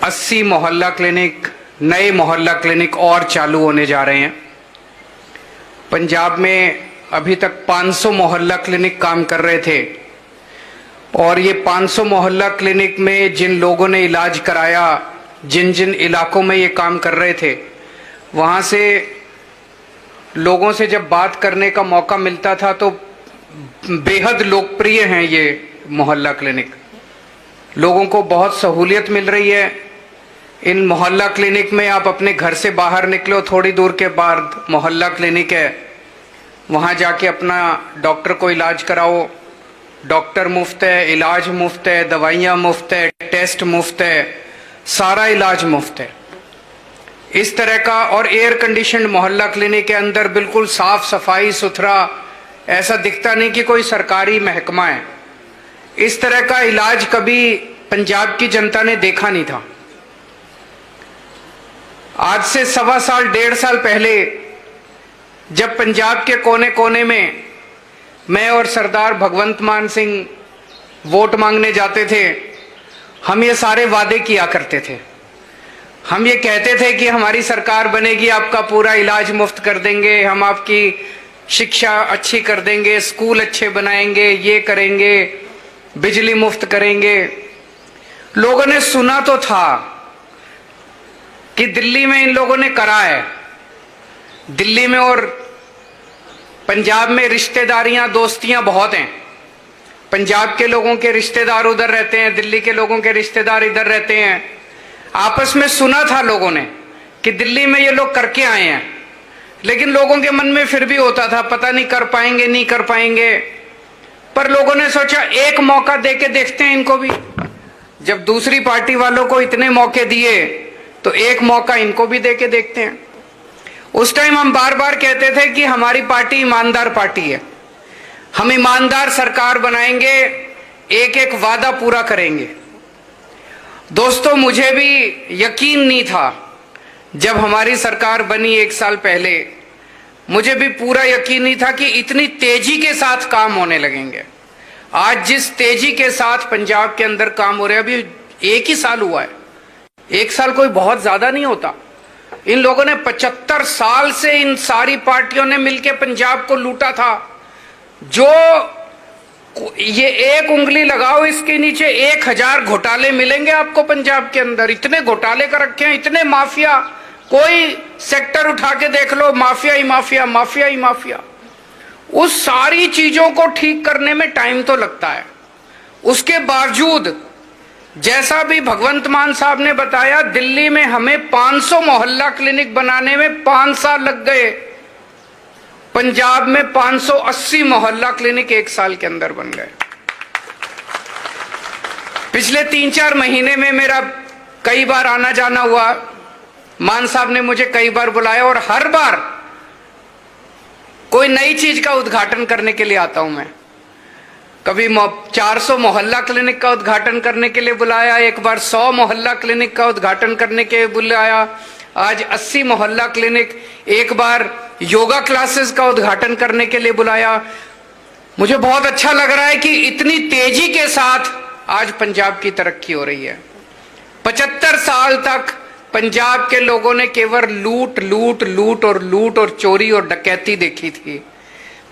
80 मोहल्ला क्लिनिक, नए मोहल्ला क्लिनिक और चालू होने जा रहे हैं। पंजाब में अभी तक 500 मोहल्ला क्लिनिक काम कर रहे थे और ये 500 मोहल्ला क्लिनिक में जिन लोगों ने इलाज कराया, जिन जिन इलाकों में ये काम कर रहे थे, वहाँ से लोगों से जब बात करने का मौका मिलता था तो बेहद लोकप्रिय हैं ये मोहल्ला क्लिनिक। लोगों को बहुत सहूलियत मिल रही है। इन मोहल्ला क्लिनिक में आप अपने घर से बाहर निकलो, थोड़ी दूर के बाद मोहल्ला क्लिनिक है, वहाँ जाके अपना डॉक्टर को इलाज कराओ। डॉक्टर मुफ्त है, इलाज मुफ्त है, दवाइयाँ मुफ्त है, टेस्ट मुफ्त है, सारा इलाज मुफ्त है। इस तरह का और एयर कंडीशनड मोहल्ला क्लिनिक के अंदर बिल्कुल साफ सफाई सुथरा, ऐसा दिखता नहीं कि कोई सरकारी महकमा है। इस तरह का इलाज कभी पंजाब की जनता ने देखा नहीं था। आज से 1.25 साल 1.5 साल पहले जब पंजाब के कोने कोने में मैं और सरदार भगवंत मान सिंह वोट मांगने जाते थे, हम ये सारे वादे किया करते थे। हम ये कहते थे कि हमारी सरकार बनेगी, आपका पूरा इलाज मुफ्त कर देंगे, हम आपकी शिक्षा अच्छी कर देंगे, स्कूल अच्छे बनाएंगे, ये करेंगे, बिजली मुफ्त करेंगे। लोगों ने सुना तो था कि दिल्ली में इन लोगों ने करा है। दिल्ली में और पंजाब में रिश्तेदारियां, दोस्तियां बहुत हैं। पंजाब के लोगों के रिश्तेदार उधर रहते हैं, दिल्ली के लोगों के रिश्तेदार इधर रहते हैं। आपस में सुना था लोगों ने कि दिल्ली में ये लोग करके आए हैं, लेकिन लोगों के मन में फिर भी होता था पता नहीं कर पाएंगे नहीं कर पाएंगे। पर लोगों ने सोचा एक मौका देके देखते हैं इनको भी। जब दूसरी पार्टी वालों को इतने मौके दिए तो एक मौका इनको भी देके देखते हैं। उस टाइम हम बार बार कहते थे कि हमारी पार्टी ईमानदार पार्टी है, हम ईमानदार सरकार बनाएंगे, एक एक वादा पूरा करेंगे। दोस्तों, मुझे भी यकीन नहीं था जब हमारी सरकार बनी 1 साल पहले, मुझे भी पूरा यकीन नहीं था कि इतनी तेजी के साथ काम होने लगेंगे। आज जिस तेजी के साथ पंजाब के अंदर काम हो रहे हैं, अभी 1 ही साल हुआ है। 1 साल कोई बहुत ज्यादा नहीं होता। इन लोगों ने 75 साल से इन सारी पार्टियों ने मिलकर पंजाब को लूटा था। जो ये एक उंगली लगाओ इसके नीचे 1000 घोटाले मिलेंगे आपको पंजाब के अंदर। इतने घोटाले कर रखे हैं, इतने माफिया, कोई सेक्टर उठा के देख लो, माफिया ही माफिया, माफिया ही माफिया। उस सारी चीजों को ठीक करने में टाइम तो लगता है। उसके बावजूद जैसा भी भगवंत मान साहब ने बताया, दिल्ली में हमें 500 मोहल्ला क्लिनिक बनाने में 5 साल लग गए। पंजाब में 580 मोहल्ला क्लिनिक 1 साल के अंदर बन गए। पिछले 3-4 महीने में मेरा कई बार आना जाना हुआ। मान साहब ने मुझे कई बार बुलाया और हर बार कोई नई चीज का उद्घाटन करने के लिए आता हूं मैं। कभी 400 मोहल्ला क्लिनिक का उद्घाटन करने के लिए बुलाया, एक बार 100 मोहल्ला क्लिनिक का उद्घाटन करने के लिए बुलाया, आज 80 मोहल्ला क्लिनिक, एक बार योगा क्लासेस का उद्घाटन करने के लिए बुलाया। मुझे बहुत अच्छा लग रहा है कि इतनी तेजी के साथ आज पंजाब की तरक्की हो रही है। 75 साल तक पंजाब के लोगों ने केवल लूट लूट लूट और लूट और चोरी और डकैती देखी थी।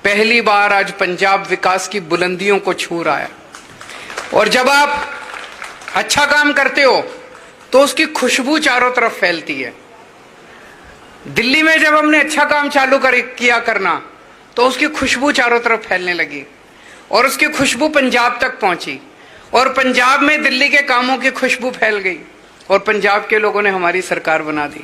पहली बार आज पंजाब विकास की बुलंदियों को छू रहा है। और जब आप अच्छा काम करते हो तो उसकी खुशबू चारों तरफ फैलती है। दिल्ली में जब हमने अच्छा काम चालू किया करना तो उसकी खुशबू चारों तरफ फैलने लगी और उसकी खुशबू पंजाब तक पहुंची और पंजाब में दिल्ली के कामों की खुशबू फैल गई और पंजाब के लोगों ने हमारी सरकार बना दी।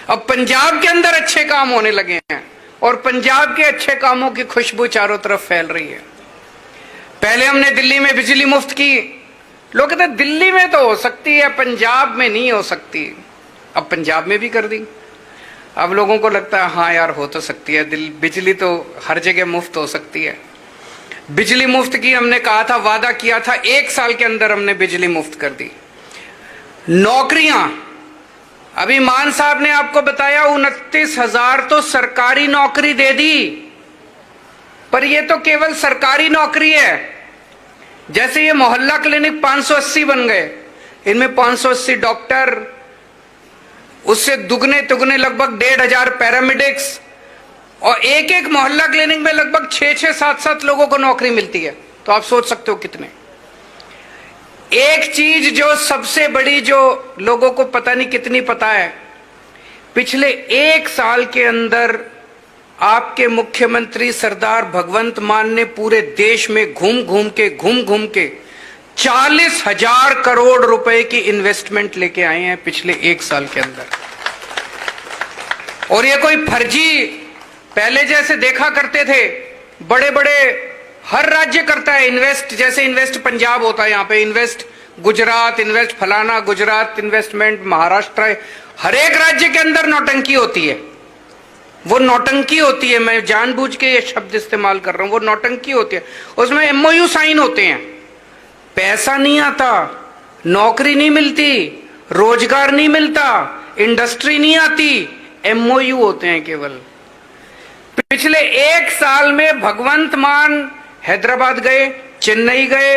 अब पंजाब के अंदर अच्छे काम होने लगे हैं और पंजाब के अच्छे कामों की खुशबू चारों तरफ फैल रही है। पहले हमने दिल्ली में बिजली मुफ्त की। लोग कहते दिल्ली में तो हो सकती है, पंजाब में नहीं हो सकती। अब पंजाब में भी कर दी। अब लोगों को लगता है हाँ यार हो तो सकती है, बिजली तो हर जगह मुफ्त हो सकती है। बिजली मुफ्त की हमने कहा था, वादा किया था, 1 साल के अंदर हमने बिजली मुफ्त कर दी। नौकरियां, अभी मान साहब ने आपको बताया 29,000 तो सरकारी नौकरी दे दी, पर ये तो केवल सरकारी नौकरी है। जैसे ये मोहल्ला क्लिनिक 580 बन गए, इनमें 580 डॉक्टर, उससे दुगने तुगने लगभग 1,500 पैरामेडिक्स, और एक एक मोहल्ला क्लिनिक में लगभग 6-6, 7-7 लोगों को नौकरी मिलती है। तो आप सोच सकते हो कितने। एक चीज जो सबसे बड़ी, जो लोगों को पता नहीं कितनी पता है, पिछले 1 साल के अंदर आपके मुख्यमंत्री सरदार भगवंत मान ने पूरे देश में घूम घूम के 40,000 करोड़ रुपए की इन्वेस्टमेंट लेके आए हैं पिछले 1 साल के अंदर। और ये कोई फर्जी, पहले जैसे देखा करते थे बड़े बड़े, हर राज्य करता है इन्वेस्ट, जैसे इन्वेस्ट पंजाब होता है, यहां पे इन्वेस्ट गुजरात, इन्वेस्ट फलाना, गुजरात इन्वेस्टमेंट, महाराष्ट्र, हर एक राज्य के अंदर नौटंकी होती है। वो नौटंकी होती है, मैं जानबूझ के ये शब्द इस्तेमाल कर रहा हूं, वो नौटंकी होती है। उसमें एमओयू साइन होते हैं, पैसा नहीं आता, नौकरी नहीं मिलती, रोजगार नहीं मिलता, इंडस्ट्री नहीं आती, एमओयू होते हैं केवल। पिछले 1 साल में भगवंत मान हैदराबाद गए, चेन्नई गए,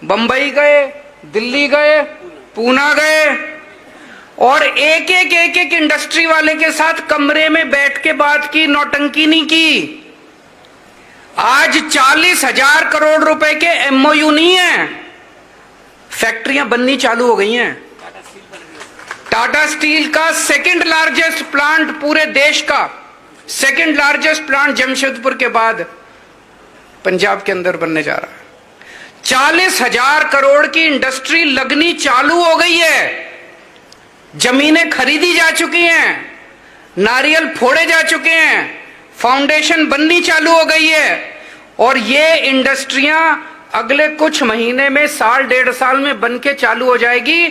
बंबई गए, दिल्ली गए, पूना गए, और एक एक इंडस्ट्री वाले के साथ कमरे में बैठ के बात की, नौटंकी नहीं की। आज 40,000 करोड़ रुपए के एमओयू नहीं है, फैक्ट्रियां बननी चालू हो गई हैं। टाटा स्टील का 2nd लार्जेस्ट प्लांट पूरे देश का, 2nd लार्जेस्ट प्लांट जमशेदपुर के बाद पंजाब के अंदर बनने जा रहा है। 40,000 करोड़ की इंडस्ट्री लगनी चालू हो गई है, जमीनें खरीदी जा चुकी हैं, नारियल फोड़े जा चुके हैं, फाउंडेशन बननी चालू हो गई है, और ये इंडस्ट्रियां अगले कुछ महीने में, साल 1.5 साल में बन के चालू हो जाएगी।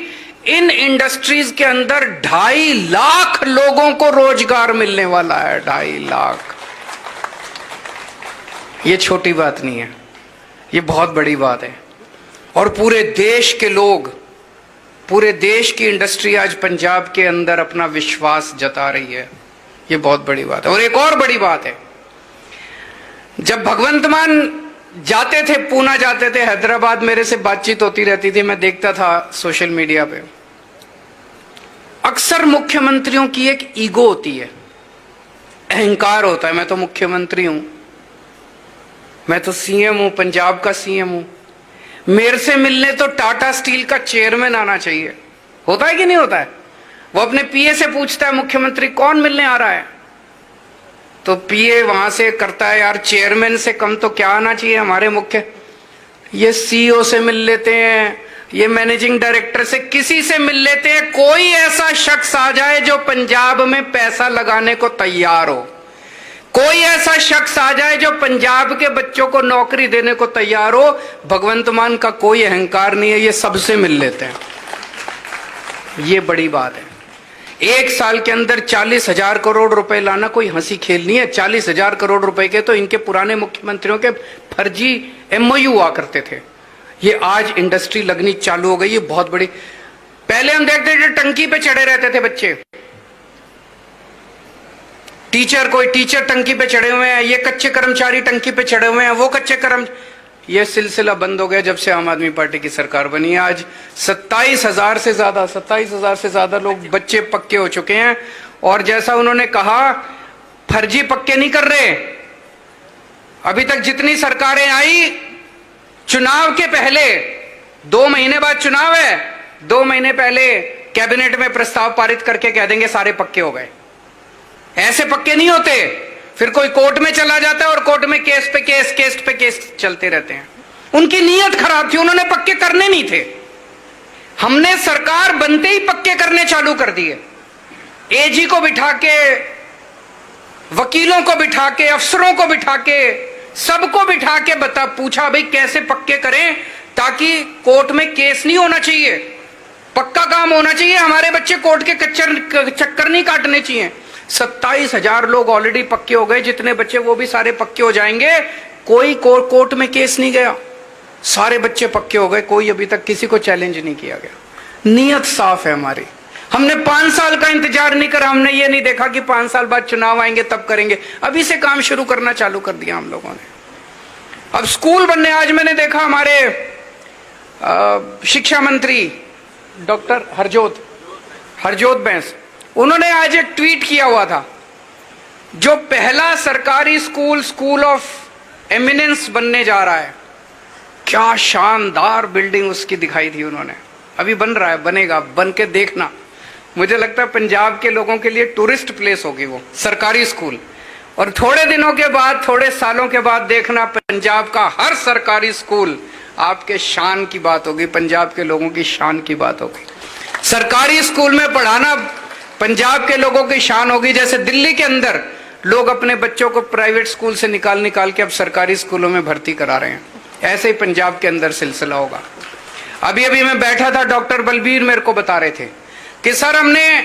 इन इंडस्ट्रीज के अंदर 2.5 लाख लोगों को रोजगार मिलने वाला है, 2.5 लाख। ये छोटी बात नहीं है, ये बहुत बड़ी बात है। और पूरे देश के लोग, पूरे देश की इंडस्ट्री आज पंजाब के अंदर अपना विश्वास जता रही है, ये बहुत बड़ी बात है। और एक और बड़ी बात है, जब भगवंत मान जाते थे, पूना जाते थे, हैदराबाद, मेरे से बातचीत होती रहती थी, मैं देखता था सोशल मीडिया पे। अक्सर मुख्यमंत्रियों की एक ईगो होती है, अहंकार होता है, मैं तो मुख्यमंत्री हूं, मैं तो सीएम हूं, पंजाब का सीएम हूं, मेरे से मिलने तो टाटा स्टील का चेयरमैन आना चाहिए। होता है कि नहीं होता है? वो अपने पीए से पूछता है, मुख्यमंत्री कौन मिलने आ रहा है? तो पीए वहां से करता है, यार चेयरमैन से कम तो क्या आना चाहिए हमारे मुख्य, ये सीईओ से मिल लेते हैं, ये मैनेजिंग डायरेक्टर से, किसी से मिल लेते हैं। कोई ऐसा शख्स आ जाए जो पंजाब में पैसा लगाने को तैयार हो, कोई ऐसा शख्स आ जाए जो पंजाब के बच्चों को नौकरी देने को तैयार हो। भगवंत मान का कोई अहंकार नहीं है, ये सबसे मिल लेते हैं। ये बड़ी बात है। 1 साल के अंदर 40,000 करोड़ रुपए लाना कोई हंसी खेल नहीं है। 40,000 करोड़ रुपए के तो इनके पुराने मुख्यमंत्रियों के फर्जी एमओयू हुआ करते थे। ये आज इंडस्ट्री लगनी चालू हो गई, ये बहुत बड़ी। पहले हम देखते थे टंकी पे चढ़े रहते थे बच्चे, टीचर, कोई टीचर टंकी पे चढ़े हुए हैं, ये कच्चे कर्मचारी टंकी पे चढ़े हुए हैं, वो कच्चे ये सिलसिला बंद हो गया जब से आम आदमी पार्टी की सरकार बनी है। आज 27,000 से ज्यादा लोग, बच्चे पक्के हो चुके हैं। और जैसा उन्होंने कहा, फर्जी पक्के नहीं कर रहे। अभी तक जितनी सरकारें आई, चुनाव के पहले 2 महीने बाद चुनाव है, 2 महीने पहले कैबिनेट में प्रस्ताव पारित करके कह देंगे सारे पक्के हो गए। ऐसे पक्के नहीं होते। फिर कोई कोर्ट में चला जाता है और कोर्ट में केस पे केस चलते रहते हैं। उनकी नीयत खराब थी, उन्होंने पक्के करने नहीं थे। हमने सरकार बनते ही पक्के करने चालू कर दिए। एजी को बिठा के, वकीलों को बिठा के, अफसरों को बिठा के, सबको बिठा के पूछा भाई कैसे पक्के करें ताकि कोर्ट में केस नहीं होना चाहिए, पक्का काम होना चाहिए, हमारे बच्चे कोर्ट के चक्कर नहीं काटने चाहिए। 27,000 लोग ऑलरेडी पक्के हो गए, जितने बच्चे वो भी सारे पक्के हो जाएंगे। कोई कोर्ट में केस नहीं गया, सारे बच्चे पक्के हो गए, कोई अभी तक किसी को चैलेंज नहीं किया गया। नीयत साफ है हमारी। हमने 5 साल का इंतजार नहीं करा, हमने ये नहीं देखा कि 5 साल बाद चुनाव आएंगे तब करेंगे। अभी से काम शुरू करना चालू कर दिया हम लोगों ने। अब स्कूल बनने, आज मैंने देखा हमारे शिक्षा मंत्री डॉक्टर हरजोत बैंस, उन्होंने आज एक ट्वीट किया हुआ था, जो पहला सरकारी स्कूल ऑफ एमिनेंस बनने जा रहा है, क्या शानदार बिल्डिंग उसकी दिखाई थी उन्होंने। अभी बन रहा है, बनेगा, बन के देखना। मुझे लगता है पंजाब के लोगों के लिए टूरिस्ट प्लेस होगी वो सरकारी स्कूल। और थोड़े दिनों के बाद, थोड़े सालों के बाद देखना, पंजाब का हर सरकारी स्कूल आपके शान की बात होगी, पंजाब के लोगों की शान की बात होगी। सरकारी स्कूल में पढ़ाना पंजाब के लोगों की शान होगी। जैसे दिल्ली के अंदर लोग अपने बच्चों को प्राइवेट स्कूल से निकाल के अब सरकारी स्कूलों में भर्ती करा रहे हैं, ऐसे ही पंजाब के अंदर सिलसिला होगा। अभी अभी मैं बैठा था, डॉक्टर बलबीर मेरे को बता रहे थे कि सर हमने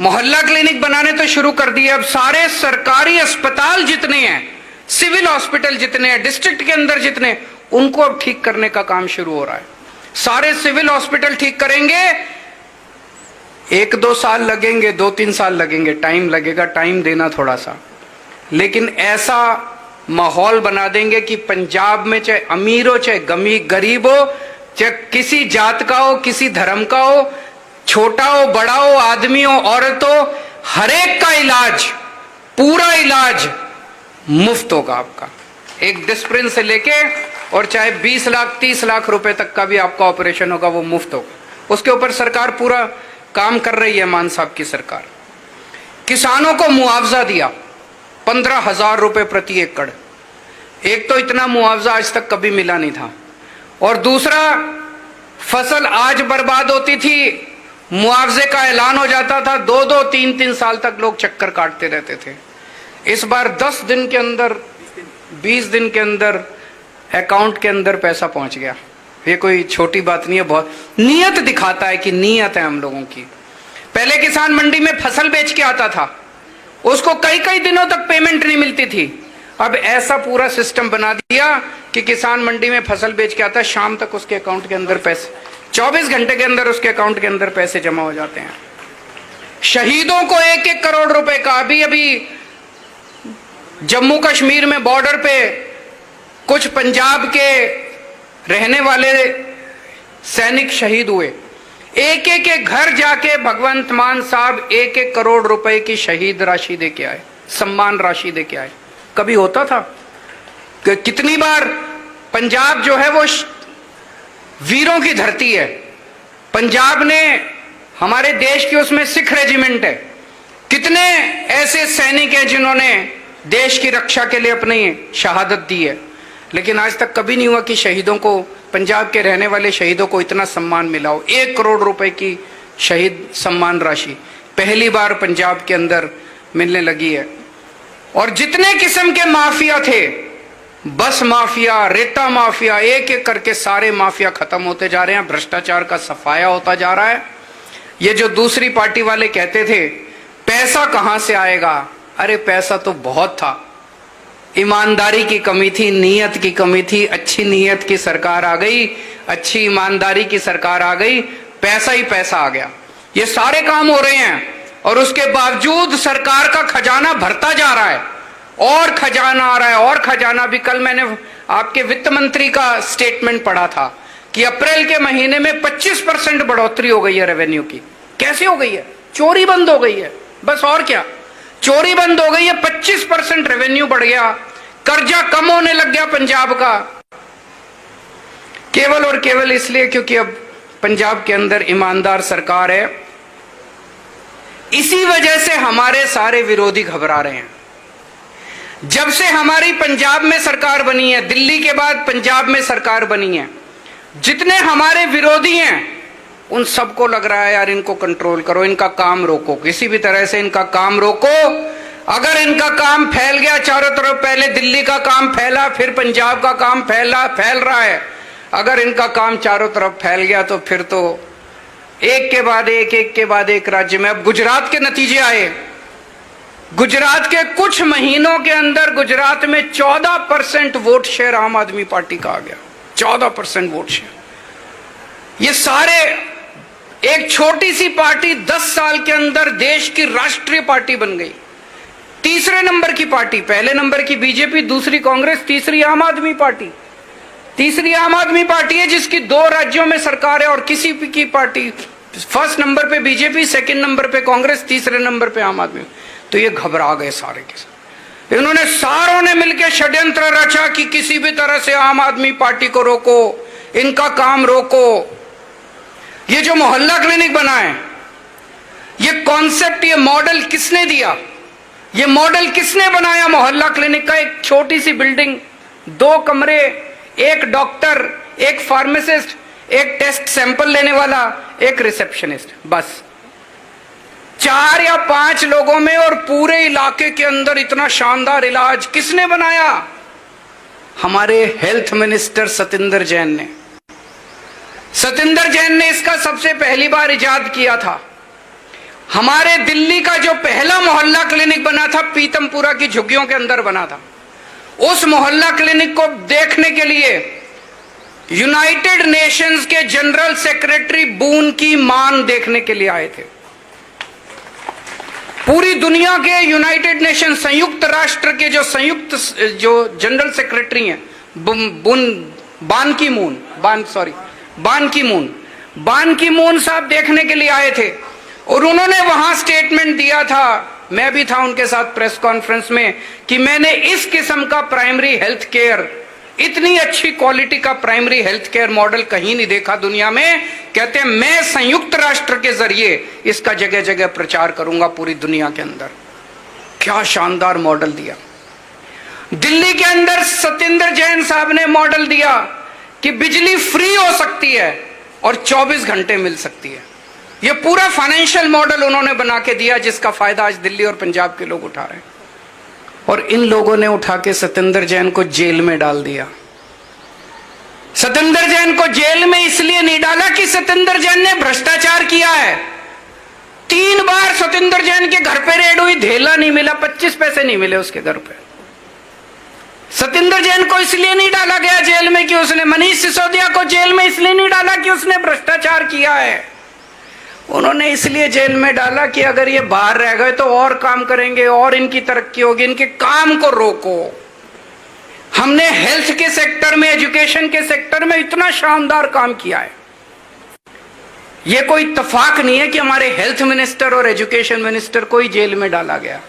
मोहल्ला क्लिनिक बनाने तो शुरू कर दिए, अब सारे सरकारी अस्पताल जितने हैं, सिविल हॉस्पिटल जितने हैं, डिस्ट्रिक्ट के अंदर जितने, उनको अब ठीक करने का काम शुरू हो रहा है। सारे सिविल हॉस्पिटल ठीक करेंगे, 1-2 साल लगेंगे, 2-3 साल लगेंगे, टाइम लगेगा, टाइम देना थोड़ा सा, लेकिन ऐसा माहौल बना देंगे कि पंजाब में चाहे अमीर हो चाहे गरीब हो, चाहे किसी जात का हो, किसी धर्म का हो, छोटा हो बड़ा हो, आदमी हो औरत हो, हरेक का इलाज, पूरा इलाज मुफ्त होगा आपका। एक डिस्प्रिन से लेके और चाहे 20 लाख 30 लाख रुपए तक का भी आपका ऑपरेशन होगा, वो मुफ्त होगा। उसके ऊपर सरकार पूरा काम कर रही है, मान साहब की सरकार। किसानों को मुआवजा दिया 15,000 रुपए प्रति एकड़। एक तो इतना मुआवजा आज तक कभी मिला नहीं था, और दूसरा फसल आज बर्बाद होती थी, मुआवजे का ऐलान हो जाता था, 2-2 3-3 साल तक लोग चक्कर काटते रहते थे। इस बार 10 दिन के अंदर, 20 दिन के अंदर अकाउंट के अंदर पैसा पहुंच गया। ये कोई छोटी बात नहीं है, बहुत नीयत दिखाता है कि नीयत है हम लोगों की। पहले किसान मंडी में फसल बेच के आता था, उसको कई दिनों तक पेमेंट नहीं मिलती थी। अब ऐसा पूरा सिस्टम बना दिया कि किसान मंडी में फसल बेच के आता है, शाम तक उसके अकाउंट के अंदर पैसे, 24 घंटे के अंदर उसके अकाउंट के अंदर पैसे जमा हो जाते हैं। शहीदों को 1-1 करोड़ रुपए का, अभी जम्मू कश्मीर में बॉर्डर पे कुछ पंजाब के रहने वाले सैनिक शहीद हुए, एक घर जाके भगवंत मान साहब 1-1 करोड़ रुपए की शहीद राशि दे के आए, सम्मान राशि दे के आए। कभी होता था? कितनी बार पंजाब जो है वो वीरों की धरती है। पंजाब ने हमारे देश की, उसमें सिख रेजिमेंट है, कितने ऐसे सैनिक हैं जिन्होंने देश की रक्षा के लिए अपनी शहादत दी है, लेकिन आज तक कभी नहीं हुआ कि शहीदों को, पंजाब के रहने वाले शहीदों को इतना सम्मान मिला हो। 1 करोड़ रुपए की शहीद सम्मान राशि पहली बार पंजाब के अंदर मिलने लगी है। और जितने किस्म के माफिया थे, बस माफिया, रेता माफिया, एक करके सारे माफिया खत्म होते जा रहे हैं, भ्रष्टाचार का सफाया होता जा रहा है। ये जो दूसरी पार्टी वाले कहते थे पैसा कहां से आएगा, अरे पैसा तो बहुत था, ईमानदारी की कमी थी, नीयत की कमी थी। अच्छी नीयत की सरकार आ गई, अच्छी ईमानदारी की सरकार आ गई, पैसा ही पैसा आ गया। ये सारे काम हो रहे हैं और उसके बावजूद सरकार का खजाना भरता जा रहा है, और खजाना आ रहा है, और खजाना भी। कल मैंने आपके वित्त मंत्री का स्टेटमेंट पढ़ा था कि अप्रैल के महीने में 25% बढ़ोतरी हो गई है रेवेन्यू की। कैसे हो गई है? चोरी बंद हो गई है, बस और क्या, चोरी बंद हो गई है, 25% रेवेन्यू बढ़ गया, कर्जा कम होने लग गया पंजाब का, केवल और केवल इसलिए क्योंकि अब पंजाब के अंदर ईमानदार सरकार है। इसी वजह से हमारे सारे विरोधी घबरा रहे हैं। जब से हमारी पंजाब में सरकार बनी है, दिल्ली के बाद पंजाब में सरकार बनी है, जितने हमारे विरोधी हैं उन सबको लग रहा है यार इनको कंट्रोल करो, इनका काम रोको, किसी भी तरह से इनका काम रोको। अगर इनका काम फैल गया चारों तरफ, पहले दिल्ली का काम फैला, फिर पंजाब का काम फैल रहा है, अगर इनका काम चारों तरफ फैल गया तो फिर तो एक के बाद एक राज्य में। अब गुजरात के नतीजे आए, गुजरात के कुछ महीनों के अंदर गुजरात में 14% वोट शेयर आम आदमी पार्टी का आ गया, 14% वोट शेयर। ये सारे, एक छोटी सी पार्टी 10 साल के अंदर देश की राष्ट्रीय पार्टी बन गई, तीसरे नंबर की पार्टी। पहले नंबर की बीजेपी, दूसरी कांग्रेस, तीसरी आम आदमी पार्टी। तीसरी आम आदमी पार्टी है जिसकी 2 राज्यों में सरकार है और किसी की पार्टी फर्स्ट नंबर पे बीजेपी, सेकंड नंबर पे कांग्रेस, तीसरे नंबर पे आम आदमी। तो ये घबरा गए सारे के सारे। इन्होंने सारों ने मिलकर षड्यंत्र रचा कि किसी भी तरह से आम आदमी पार्टी को रोको, इनका काम रोको। ये जो मोहल्ला क्लिनिक बना है, ये कॉन्सेप्ट, ये मॉडल किसने दिया? ये मॉडल किसने बनाया मोहल्ला क्लिनिक का? एक छोटी सी बिल्डिंग, 2 कमरे, एक डॉक्टर, एक फार्मासिस्ट, एक टेस्ट सैंपल लेने वाला, एक रिसेप्शनिस्ट, बस 4 या 5 लोगों में, और पूरे इलाके के अंदर इतना शानदार इलाज किसने बनाया? हमारे हेल्थ मिनिस्टर सतिंदर जैन ने। सतिंदर जैन ने इसका सबसे पहली बार इजाद किया था। हमारे दिल्ली का जो पहला मोहल्ला क्लिनिक बना था, पीतमपुरा की झुग्गियों के अंदर बना था। उस मोहल्ला क्लिनिक को देखने के लिए यूनाइटेड नेशंस के जनरल सेक्रेटरी बून की मान देखने के लिए आए थे। पूरी दुनिया के यूनाइटेड नेशन, संयुक्त राष्ट्र के जो जनरल सेक्रेटरी हैं, बान की मून साहब देखने के लिए आए थे। और उन्होंने वहां स्टेटमेंट दिया था, मैं भी था उनके साथ प्रेस कॉन्फ्रेंस में, कि मैंने इस किस्म का प्राइमरी हेल्थ केयर, इतनी अच्छी क्वालिटी का प्राइमरी हेल्थ केयर मॉडल कहीं नहीं देखा दुनिया में। कहते हैं मैं संयुक्त राष्ट्र के जरिए इसका जगह जगह प्रचार करूंगा पूरी दुनिया के अंदर। क्या शानदार मॉडल दिया। दिल्ली के अंदर सतिंदर जैन साहब ने मॉडल दिया कि बिजली फ्री हो सकती है और 24 घंटे मिल सकती है। यह पूरा फाइनेंशियल मॉडल उन्होंने बना के दिया, जिसका फायदा आज दिल्ली और पंजाब के लोग उठा रहे हैं। और इन लोगों ने उठा के सतिंदर जैन को जेल में डाल दिया। सतिंदर जैन को जेल में इसलिए नहीं डाला कि सतिंदर जैन ने भ्रष्टाचार किया है। 3 बार सतिंदर जैन के घर पे रेड हुई, धेला नहीं मिला, 25 पैसे नहीं मिले उसके घर पे। सतिंदर जैन को इसलिए नहीं डाला गया जेल में कि उसने, मनीष सिसोदिया को जेल में इसलिए नहीं डाला कि उसने भ्रष्टाचार किया है। उन्होंने इसलिए जेल में डाला कि अगर ये बाहर रह गए तो और काम करेंगे और इनकी तरक्की होगी, इनके काम को रोको। हमने हेल्थ के सेक्टर में, एजुकेशन के सेक्टर में इतना शानदार काम किया है। यह कोई इत्तेफाक नहीं है कि हमारे हेल्थ मिनिस्टर और एजुकेशन मिनिस्टर को ही जेल में डाला गया।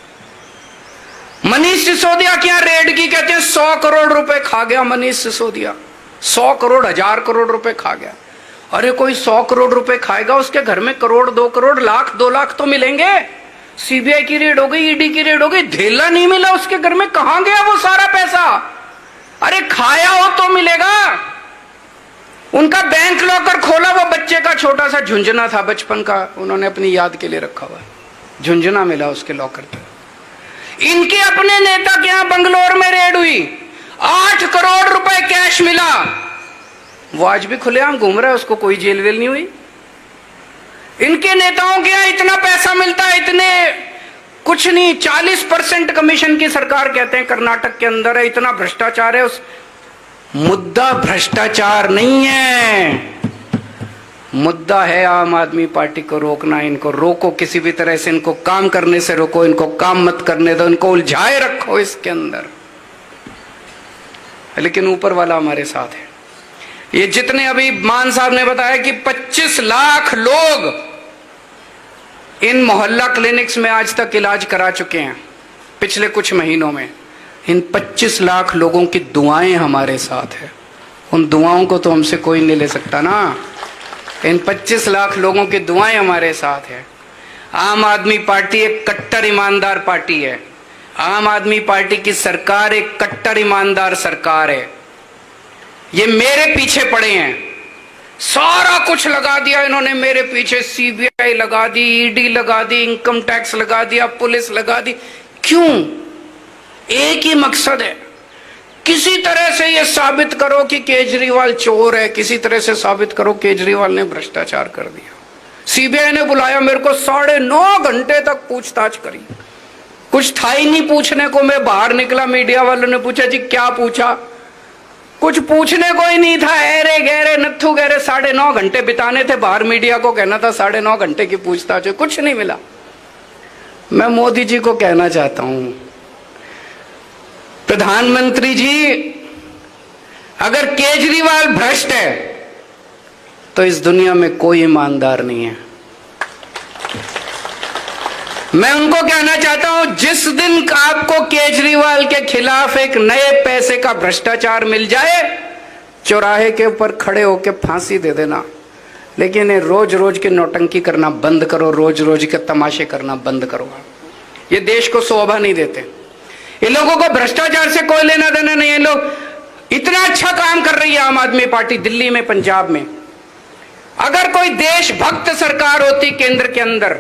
मनीष सिसोदिया क्या रेड की, कहते हैं 100 करोड़ रुपए खा गया मनीष सिसोदिया। 100 करोड़, 1000 करोड़ रुपए खा गया। अरे कोई 100 करोड़ रुपए खाएगा, उसके घर में करोड़, 2 करोड़, लाख, 2 लाख तो मिलेंगे। सीबीआई की रेड हो गई, ईडी की रेड हो गई, धेला नहीं मिला उसके घर में। कहां गया वो सारा पैसा? अरे खाया हो तो मिलेगा। उनका बैंक लॉकर खोला, वो बच्चे का छोटा सा झुंझुना था बचपन का, उन्होंने अपनी याद के लिए रखा हुआ, झुंझुना मिला उसके लॉकर पे। इनके अपने नेता के यहां बंगलोर में रेड हुई, 8 करोड़ रुपए कैश मिला। वो आज भी खुलेआम घूम रहा है, उसको कोई जेल वेल नहीं हुई। इनके नेताओं के यहां इतना पैसा मिलता है, इतने कुछ नहीं, 40% कमीशन की सरकार कहते हैं कर्नाटक के अंदर है। इतना भ्रष्टाचार है। उस मुद्दा भ्रष्टाचार नहीं है, मुद्दा है आम आदमी पार्टी को रोकना। इनको रोको किसी भी तरह से, इनको काम करने से रोको, इनको काम मत करने दो, इनको उलझाए रखो इसके अंदर। लेकिन ऊपर वाला हमारे साथ है। ये जितने अभी मान साहब ने बताया कि 25 लाख लोग इन मोहल्ला क्लिनिक्स में आज तक इलाज करा चुके हैं पिछले कुछ महीनों में। इन 25 लाख लोगों की दुआएं हमारे साथ है। उन दुआओं को तो हमसे कोई नहीं ले सकता ना। इन 25 लाख लोगों की दुआएं हमारे साथ है। आम आदमी पार्टी एक कट्टर ईमानदार पार्टी है। आम आदमी पार्टी की सरकार एक कट्टर ईमानदार सरकार है। ये मेरे पीछे पड़े हैं, सारा कुछ लगा दिया इन्होंने मेरे पीछे। सीबीआई लगा दी, ईडी लगा दी, इनकम टैक्स लगा दिया, पुलिस लगा दी। क्यों? एक ही मकसद है, किसी तरह से ये साबित करो कि केजरीवाल चोर है, किसी तरह से साबित करो केजरीवाल ने भ्रष्टाचार कर दिया। सीबीआई ने बुलाया मेरे को, 9.5 घंटे तक पूछताछ करी, कुछ था ही नहीं पूछने को। मैं बाहर निकला, मीडिया वालों ने पूछा जी क्या पूछा? कुछ पूछने को ही नहीं था। ऐरे गहरे नत्थु गहरे 9.5 घंटे बिताने थे बाहर। मीडिया को कहना था 9.5 घंटे की पूछताछ है, कुछ नहीं मिला। मैं मोदी जी को कहना चाहता हूं, प्रधानमंत्री जी, अगर केजरीवाल भ्रष्ट है तो इस दुनिया में कोई ईमानदार नहीं है। मैं उनको कहना चाहता हूं, जिस दिन आपको केजरीवाल के खिलाफ एक नए पैसे का भ्रष्टाचार मिल जाए, चौराहे के ऊपर खड़े होकर फांसी दे देना। लेकिन ये रोज रोज के नौटंकी करना बंद करो, रोज रोज के तमाशे करना बंद करो। ये देश को शोभा नहीं देते। ये लोगों को भ्रष्टाचार से कोई लेना देना नहीं है। लोग इतना अच्छा काम कर रही है आम आदमी पार्टी दिल्ली में, पंजाब में। अगर कोई देशभक्त सरकार होती केंद्र के अंदर,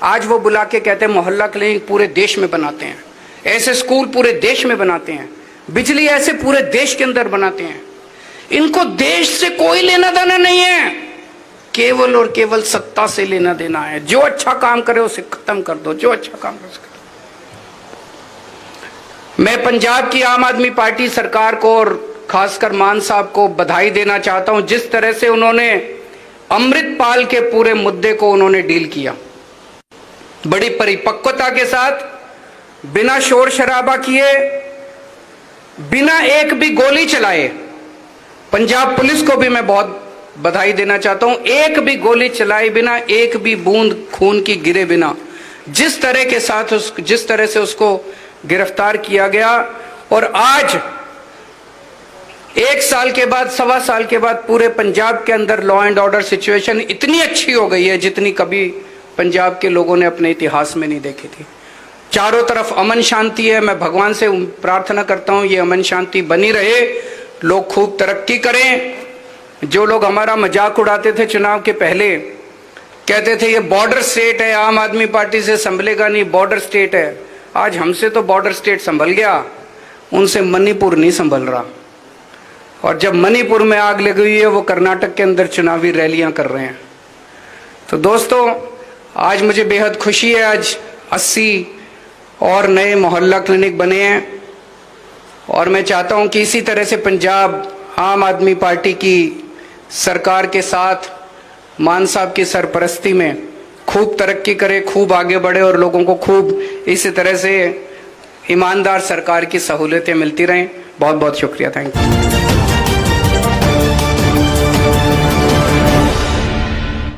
आज वो बुला के कहते हैं मोहल्ला क्लिनिक पूरे देश में बनाते हैं, ऐसे स्कूल पूरे देश में बनाते हैं, बिजली ऐसे पूरे देश के अंदर बनाते हैं। इनको देश से कोई लेना देना नहीं है, केवल और केवल सत्ता से लेना देना है। जो अच्छा काम करे उसे खत्म कर दो, जो अच्छा काम करे। मैं पंजाब की आम आदमी पार्टी सरकार को और खासकर मान साहब को बधाई देना चाहता हूं, जिस तरह से उन्होंने अमृतपाल के पूरे मुद्दे को उन्होंने डील किया, बड़ी परिपक्वता के साथ, बिना शोर शराबा किए, बिना एक भी गोली चलाए। पंजाब पुलिस को भी मैं बहुत बधाई देना चाहता हूं, एक भी गोली चलाए बिना, एक भी बूंद खून की गिरे बिना, जिस तरह से उसको गिरफ्तार किया गया। और आज 1 साल के बाद, 1.25 साल के बाद पूरे पंजाब के अंदर लॉ एंड ऑर्डर सिचुएशन इतनी अच्छी हो गई है जितनी कभी पंजाब के लोगों ने अपने इतिहास में नहीं देखी थी। चारों तरफ अमन शांति है। मैं भगवान से प्रार्थना करता हूं ये अमन शांति बनी रहे, लोग खूब तरक्की करें। जो लोग हमारा मजाक उड़ाते थे चुनाव के पहले, कहते थे ये बॉर्डर स्टेट है, आम आदमी पार्टी से संभलेगा नहीं, बॉर्डर स्टेट है। आज हमसे तो बॉर्डर स्टेट संभल गया, उनसे मणिपुर नहीं संभल रहा। और जब मणिपुर में आग लगी हुई है, वो कर्नाटक के अंदर चुनावी रैलियां कर रहे हैं। तो दोस्तों, आज मुझे बेहद खुशी है, आज 80 और नए मोहल्ला क्लिनिक बने हैं। और मैं चाहता हूं कि इसी तरह से पंजाब आम आदमी पार्टी की सरकार के साथ मान साहब की सरपरस्ती में खूब तरक्की करे, खूब आगे बढ़े और लोगों को खूब इसी तरह से ईमानदार सरकार की सहूलियतें मिलती रहें। बहुत बहुत शुक्रिया, थैंक यू।